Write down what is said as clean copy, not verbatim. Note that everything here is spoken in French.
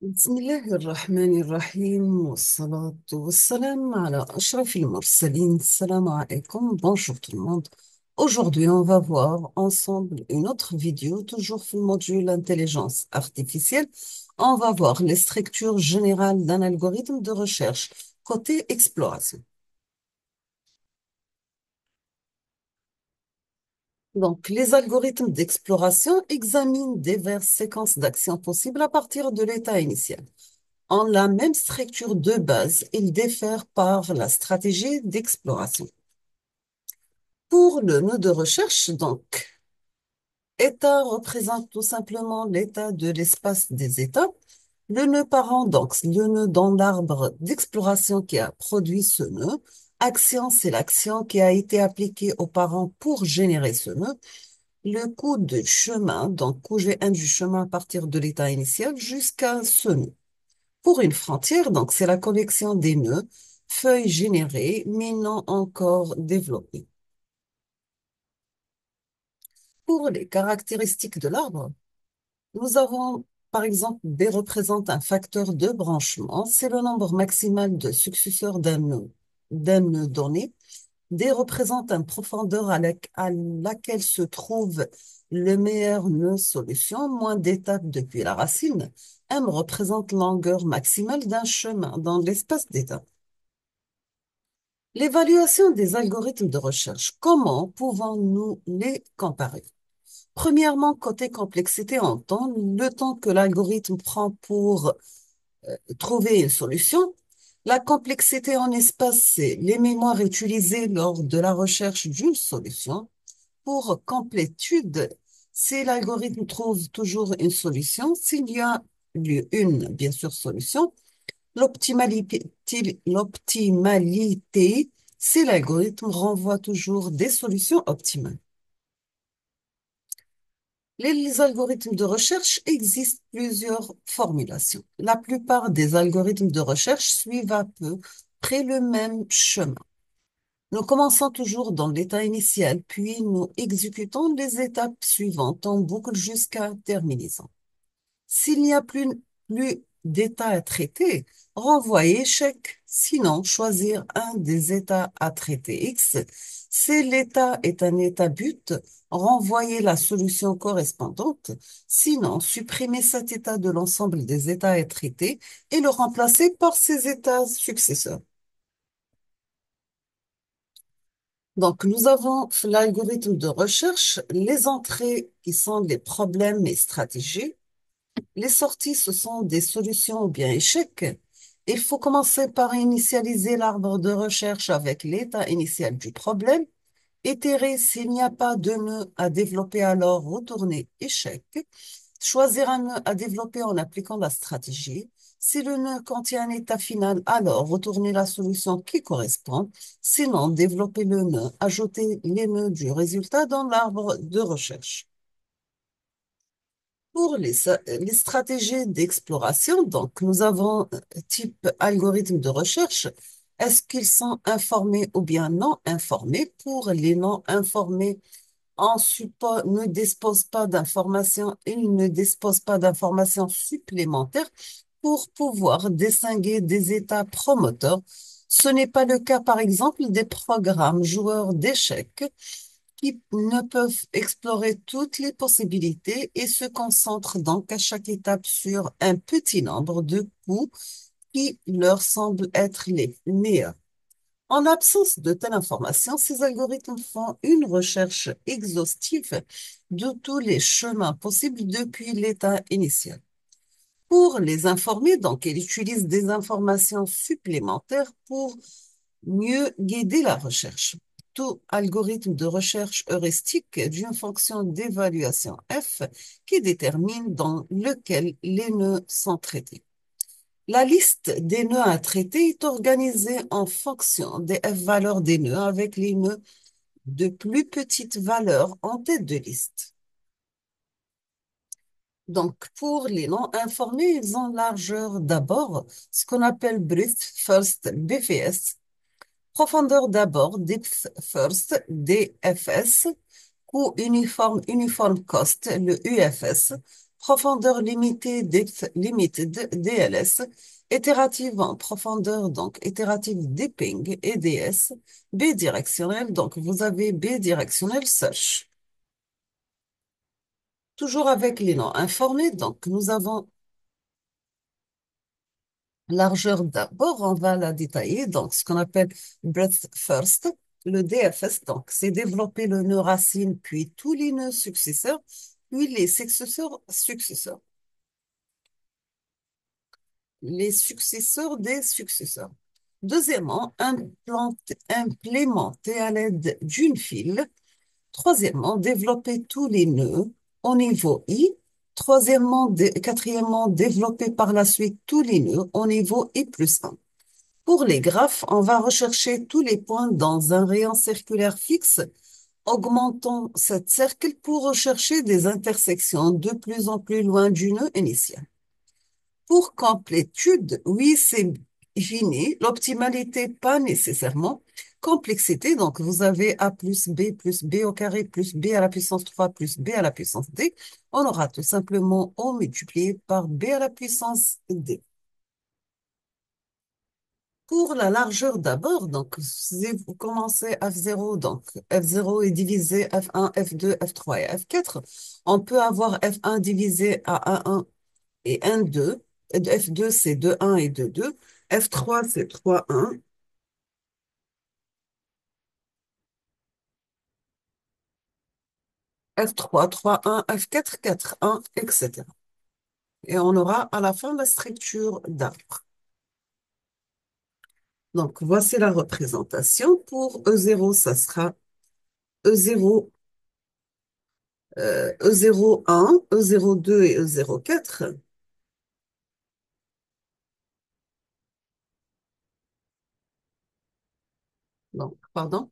بسم الله الرحمن الرحيم والصلاة والسلام على أشرف المرسلين. السلام عليكم. Bonjour tout le monde. Aujourd'hui, on va voir ensemble une autre vidéo, toujours sur le module intelligence artificielle. On va voir les structures générales d'un algorithme de recherche côté exploration. Donc, les algorithmes d'exploration examinent diverses séquences d'actions possibles à partir de l'état initial. En la même structure de base, ils diffèrent par la stratégie d'exploration. Pour le nœud de recherche, donc, état représente tout simplement l'état de l'espace des états. Le nœud parent, donc, le nœud dans l'arbre d'exploration qui a produit ce nœud. Action, c'est l'action qui a été appliquée au parent pour générer ce nœud. Le coût de chemin, donc coût G1 du chemin à partir de l'état initial jusqu'à ce nœud. Pour une frontière, donc, c'est la collection des nœuds, feuilles générées, mais non encore développées. Pour les caractéristiques de l'arbre, nous avons, par exemple, B représente un facteur de branchement, c'est le nombre maximal de successeurs d'un nœud donné. D représente une profondeur à laquelle se trouve le meilleur nœud solution, moins d'étapes depuis la racine. M représente longueur maximale d'un chemin dans l'espace d'étapes. L'évaluation des algorithmes de recherche, comment pouvons-nous les comparer? Premièrement, côté complexité en temps, le temps que l'algorithme prend pour trouver une solution. La complexité en espace, c'est les mémoires utilisées lors de la recherche d'une solution. Pour complétude, si l'algorithme trouve toujours une solution, s'il y a une, bien sûr, solution, l'optimalité, c'est l'algorithme renvoie toujours des solutions optimales. Les algorithmes de recherche existent plusieurs formulations. La plupart des algorithmes de recherche suivent à peu près le même chemin. Nous commençons toujours dans l'état initial, puis nous exécutons les étapes suivantes en boucle jusqu'à terminaison. S'il n'y a plus d'état à traiter, renvoyer échec. Sinon, choisir un des états à traiter X. Si l'état est un état but, renvoyer la solution correspondante. Sinon, supprimer cet état de l'ensemble des états à traiter et le remplacer par ses états successeurs. Donc, nous avons l'algorithme de recherche, les entrées qui sont les problèmes et stratégies. Les sorties, ce sont des solutions ou bien échecs. Il faut commencer par initialiser l'arbre de recherche avec l'état initial du problème. Itérer s'il n'y a pas de nœud à développer, alors retourner échec. Choisir un nœud à développer en appliquant la stratégie. Si le nœud contient un état final, alors retourner la solution qui correspond. Sinon, développer le nœud, ajouter les nœuds du résultat dans l'arbre de recherche. Pour les stratégies d'exploration, donc nous avons type algorithme de recherche. Est-ce qu'ils sont informés ou bien non informés? Pour les non informés, ne dispose pas d'informations, ils ne disposent pas d'informations supplémentaires pour pouvoir distinguer des états promoteurs. Ce n'est pas le cas, par exemple, des programmes joueurs d'échecs qui ne peuvent explorer toutes les possibilités et se concentrent donc à chaque étape sur un petit nombre de coups qui leur semblent être les meilleurs. En l'absence de telle information, ces algorithmes font une recherche exhaustive de tous les chemins possibles depuis l'état initial. Pour les informer, donc, ils utilisent des informations supplémentaires pour mieux guider la recherche. Tout algorithme de recherche heuristique d'une fonction d'évaluation f qui détermine dans lequel les nœuds sont traités. La liste des nœuds à traiter est organisée en fonction des f-valeurs des nœuds avec les nœuds de plus petite valeur en tête de liste. Donc, pour les non informés, ils ont largeur d'abord, ce qu'on appelle Breadth First, BFS, profondeur d'abord, Depth First, DFS, coût uniforme, Uniform Cost, le UFS, Profondeur limitée, depth limited, DLS. Itérative en profondeur, donc itérative dipping, EDS. Bidirectionnel, donc vous avez bidirectionnel search. Toujours avec les noms informés, donc nous avons largeur d'abord, on va la détailler, donc ce qu'on appelle breadth first. Le DFS, donc, c'est développer le nœud racine, puis tous les nœuds successeurs, puis les successeurs, les successeurs des successeurs. Deuxièmement, implémenter à l'aide d'une file. Troisièmement, développer tous les nœuds au niveau I. Quatrièmement, développer par la suite tous les nœuds au niveau I plus 1. Pour les graphes, on va rechercher tous les points dans un rayon circulaire fixe, augmentant cette cercle pour rechercher des intersections de plus en plus loin du nœud initial. Pour complétude, oui, c'est fini. L'optimalité, pas nécessairement. Complexité, donc vous avez A plus B au carré plus B à la puissance 3 plus B à la puissance D. On aura tout simplement O multiplié par B à la puissance D. Pour la largeur d'abord, donc si vous commencez F0, donc F0 est divisé F1, F2, F3 et F4, on peut avoir F1 divisé à 1,1 et 1,2. F2, c'est 2,1 et 2,2. F3, c'est 3,1. F3, 3,1. F4, 4,1, etc. Et on aura à la fin la structure d'arbre. Donc, voici la représentation. Pour E0, ça sera E0, E01, E02 et E04. Donc, pardon.